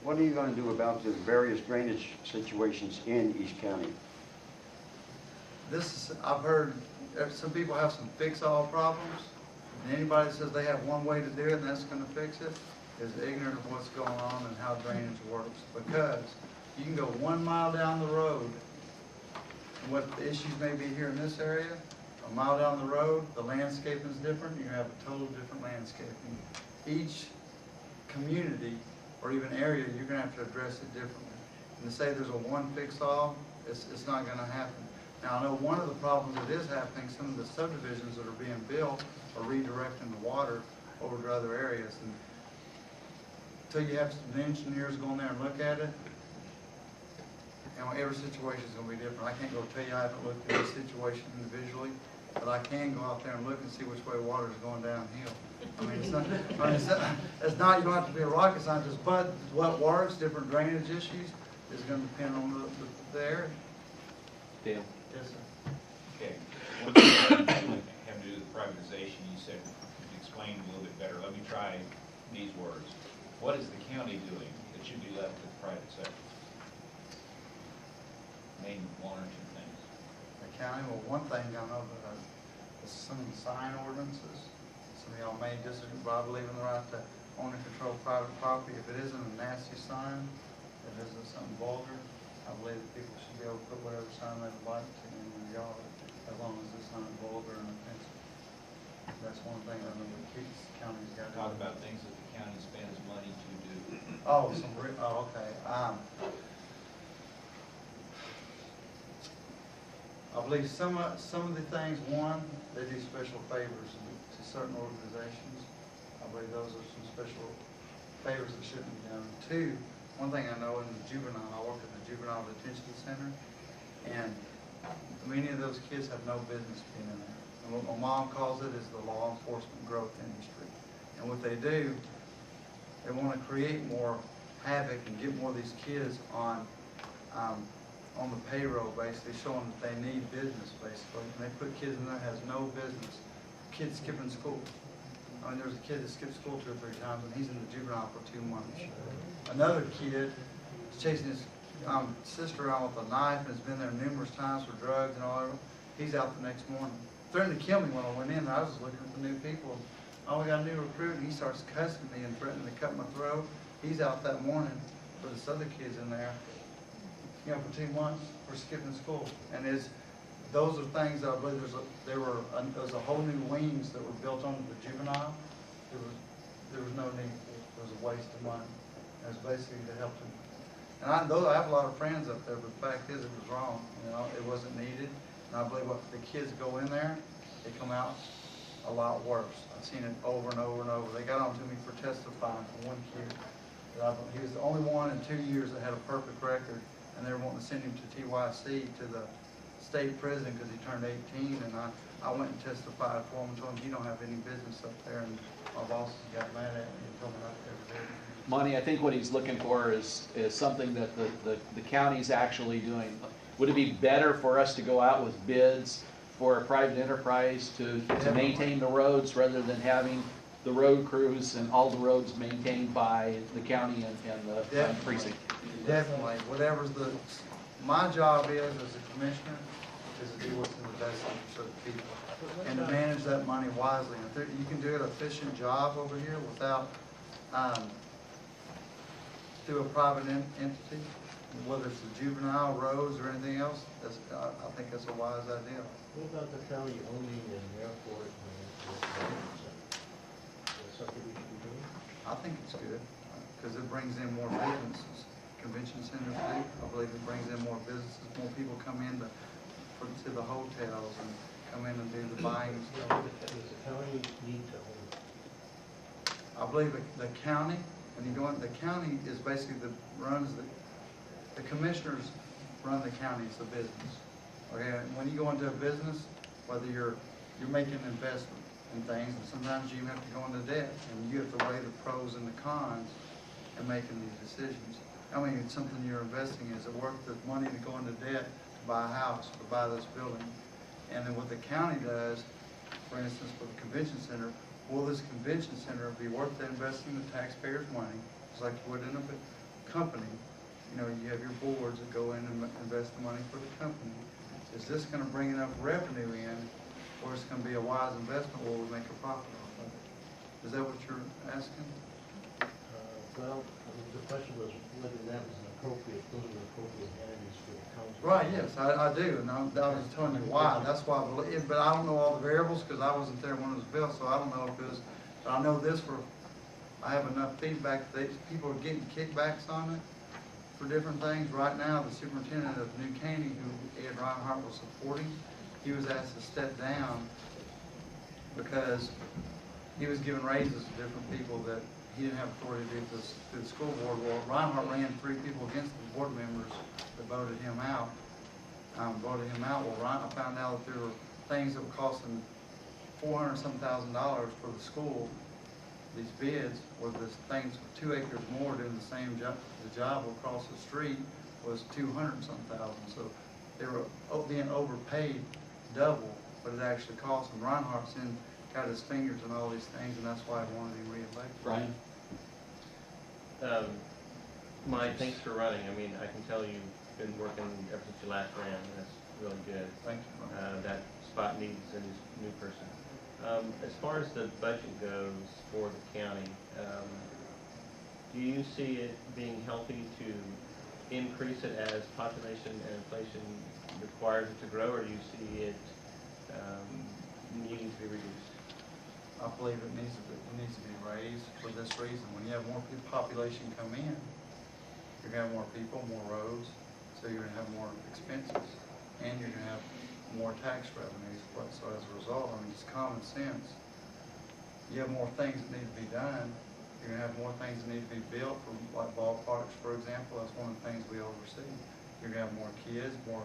What are you going to do about the various drainage situations in East County? I've heard some people have some fix-all problems, and anybody that says they have one way to do it and that's going to fix it is ignorant of what's going on and how drainage works. Because you can go 1 mile down the road, and what the issues may be here in this area, a mile down the road, the landscaping is different. You have a total different landscaping. Each community or even area, you're going to have to address it differently. And to say there's a one fix-all, it's not going to happen. Now, I know one of the problems that is happening, some of the subdivisions that are being built are redirecting the water over to other areas. And until you have some engineers go in there and look at it, and every situation is going to be different. I can't go tell you I haven't looked at this situation individually, but I can go out there and look and see which way water is going downhill. I mean, it's not, you don't have to be a rocket scientist, but what works, different drainage issues, is going to depend on the area. Dale? Yes, sir. Okay. One thing having to do with privatization, you said, you explained a little bit better. Let me try these words. What is the county doing that should be left to the private sector? Name one or two things. The county, well, one thing I know that is some of the sign ordinances. Some of y'all may disagree, but I believe in the right to own and control private property. If it isn't a nasty sign, if it isn't something vulgar, I believe that people should be able to put whatever sign they would like to in their yard, as long as it's not vulgar and offensive. That's one thing I know the county's got to do. Talk about things that the county spends money to do. Oh, okay. I believe some of the things, one, they do special favors to certain organizations. I believe those are some special favors that shouldn't be done. Two, one thing I know in the juvenile, I work at the juvenile detention center, and many of those kids have no business being in there. And what my mom calls it is the law enforcement growth industry. And what they do, they want to create more havoc and get more of these kids on the payroll, basically showing that they need business, basically. And they put kids in there that has no business. Kids skipping school. I mean, there's a kid that skipped school 2 or 3 times, and he's in the juvenile for 2 months. Another kid is chasing his sister around with a knife and has been there numerous times for drugs and all that. He's out the next morning. Threatened to kill me when I went in, and I was just looking for new people. Oh, we got a new recruit, and he starts cussing me and threatening to cut my throat. He's out that morning, but this other kid's in there, for 2 months for skipping school. And those are things that I believe there was a whole new wings that were built onto the juvenile. There was no need for it. It was a waste of money. It was basically to help them. And I have a lot of friends up there, but the fact is it was wrong. It wasn't needed. And I believe what the kids go in there, they come out a lot worse. I've seen it over and over and over. They got on to me for testifying for one kid. He was the only one in 2 years that had a perfect record, and they were wanting to send him to TYC, to the state prison, because he turned 18. And I went and testified for him and told him he don't have any business up there. And my bosses got mad at me and told me not to ever do it. Monty, I think what he's looking for is something that the county's actually doing. Would it be better for us to go out with bids for a private enterprise to maintain the roads rather than having the road crews and all the roads maintained by the county and the precinct? Definitely. My job is, as a commissioner, is to do what's in the best interest of the people and to manage that money wisely. If you can do an efficient job over here without, through a private entity, whether it's the juvenile, roads, or anything else, I think that's a wise idea. What about the county owning an airport and something we should be doing? I think it's good because it brings in more businesses. Convention centers do. I believe it brings in more businesses. More people come in to the hotels and come in and do the buying stuff. Does the county need to own? I believe the county, when you go in, the county is basically runs the commissioners run the county as a business. Okay, and when you go into a business, whether you're making an investment in things, and sometimes you have to go into debt, and you have to weigh the pros and the cons in making these decisions. I mean, it's something you're investing in. Is it worth the money to go into debt to buy a house, to buy this building? And then what the county does, for instance, for the convention center, will this convention center be worth the investing the taxpayers' money, just like you would in a company, you know, you have your boards that go in and invest the money for the company. Is this gonna bring enough revenue in, or is it gonna be a wise investment where we make a profit off of it? Is that what you're asking? Well, the question was whether that was an appropriate, those are appropriate entities for the council. Right, yes, I do, and I was telling you why, that's why I believe, but I don't know all the variables, because I wasn't there when it was built, so I don't know if it was, but I know this for, I have enough feedback that people are getting kickbacks on it for different things. Right now, the superintendent of New Caney, who Ed Reinhardt was supporting, he was asked to step down because he was giving raises to different people that he didn't have authority to do this through the school board. Well, Reinhardt ran 3 people against the board members that voted him out. Well, I found out that there were things that were costing $400-some-thousand for the school. These bids were the things 2 acres more doing the same job. The job across the street was $200-some-thousand. So they were being overpaid double, but it actually cost them. Reinhardt's got his fingers in all these things, and that's why I wanted him reelected. Brian? Mike, thanks for running. I mean, I can tell you've been working ever since you last ran, and that's really good. Thank you. That spot needs a new person. As far as the budget goes for the county, do you see it being healthy to increase it as population and inflation requires it to grow, or do you see it needing to be reduced? I believe it needs to be raised for this reason. When you have more population come in, you're gonna have more people, more roads, so you're gonna have more expenses, and you're gonna have more tax revenues. So as a result, I mean, it's common sense. You have more things that need to be done. You're gonna have more things that need to be built, for like ballparks, for example. That's one of the things we oversee. You're gonna have more kids, more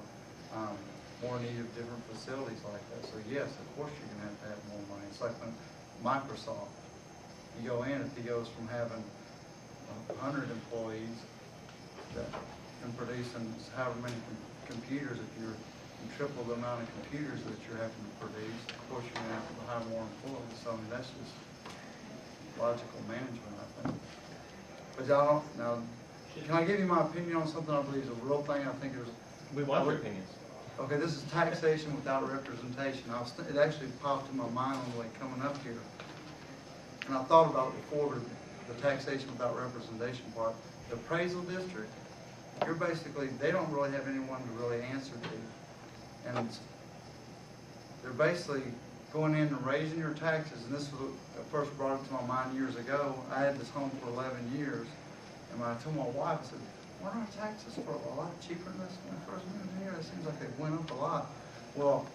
need of different facilities like that. So yes, of course you're gonna have to have more money. It's like when Microsoft, you go in, if he goes from having 100 employees that can produce however many computers, if you're triple the amount of computers that you're having to produce, of course you're gonna have to hire more employees. So I mean, that's just logical management, I think. But y'all don't, now, can I give you my opinion on something I believe is a real thing? I think there's. We want your opinions. Okay, this is taxation without representation. It actually popped in my mind on the way coming up here. And I thought about it before, the taxation without representation part. The appraisal district, you're basically, they don't really have anyone to really answer to. And they're basically going in and raising your taxes. And this was, I first brought it to my mind years ago. I had this home for 11 years. And when I told my wife, I said, "Why are our taxes for a lot cheaper than this when I first moved here? It seems like they went up a lot." Well,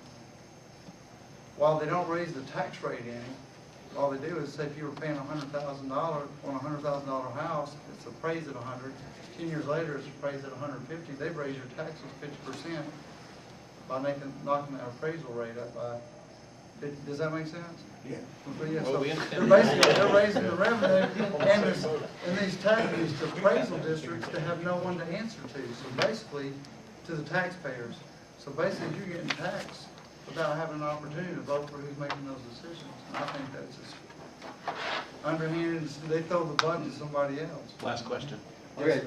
while they don't raise the tax rate any, all they do is say if you were paying $100,000 on a $100,000 house, it's appraised at 100. 10 years later, it's appraised at 150. They've raised your taxes 50% by knocking that appraisal rate up by. Does that make sense? Yeah. Yeah, Well, so we understand. they're raising the revenue, and these taxes to appraisal districts to have no one to answer to. So basically, to the taxpayers. So basically, you're getting taxed without having an opportunity to vote for who's making those decisions. And I think that's just underhanded. They throw the button to somebody else. Last question. Okay,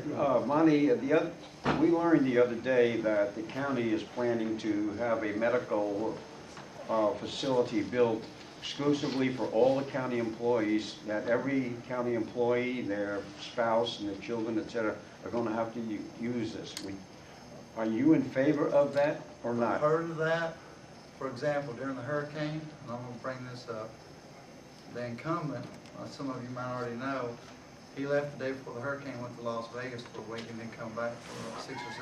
Monty, we learned the other day that the county is planning to have a medical facility built exclusively for all the county employees, that every county employee, their spouse and their children, etc., are going to have to use this. Are you in favor of that or not? I've heard of that. For example, during the hurricane, and I'm going to bring this up, the incumbent, some of you might already know, he left the day before the hurricane, went to Las Vegas for a week, and didn't come back for about 6 or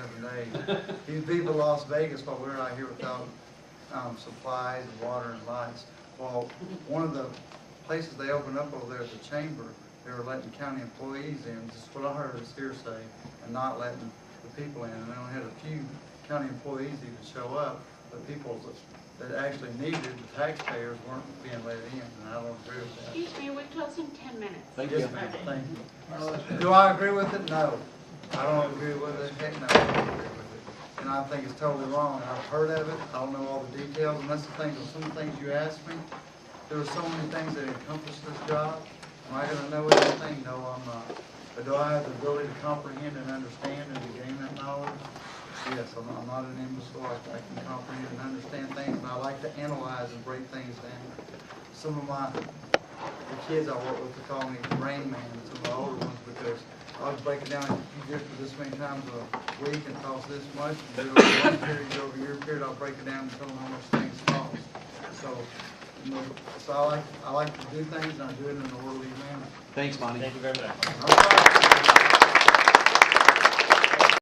7 days. He beat Las Vegas while we were out here without supplies and water and lights. Well, one of the places they opened up over there at the chamber, they were letting county employees in, just what I heard is hearsay, and not letting the people in. And they only had a few county employees even show up, but people that actually needed, the taxpayers, weren't being let in, and I don't agree with that. Excuse me, we're closing 10 minutes. Thank Yes, you. ma'am, thank you. Do I agree with it? No. I don't agree with it. Heck no, I don't agree with it. And I think it's totally wrong. I've heard of it. I don't know all the details, and that's the thing. Some of the things you asked me, there were so many things that encompass this job. Am I going to know everything? No, I'm not. But do I have the ability to comprehend and understand and to gain that knowledge? Yes, I'm not an imbecile. I can comprehend and understand things, and I like to analyze and break things down. Some of the kids I work with, they call me Rain Man, some of the older ones, because I would break it down, you do it this many times a week and cost this much, and do it over one period, do it over a year period, I'll break it down and tell them how much things cost. So, you know, so I like to do things, and I do it in an orderly manner. Thanks, Monty. Thank you very much. All right.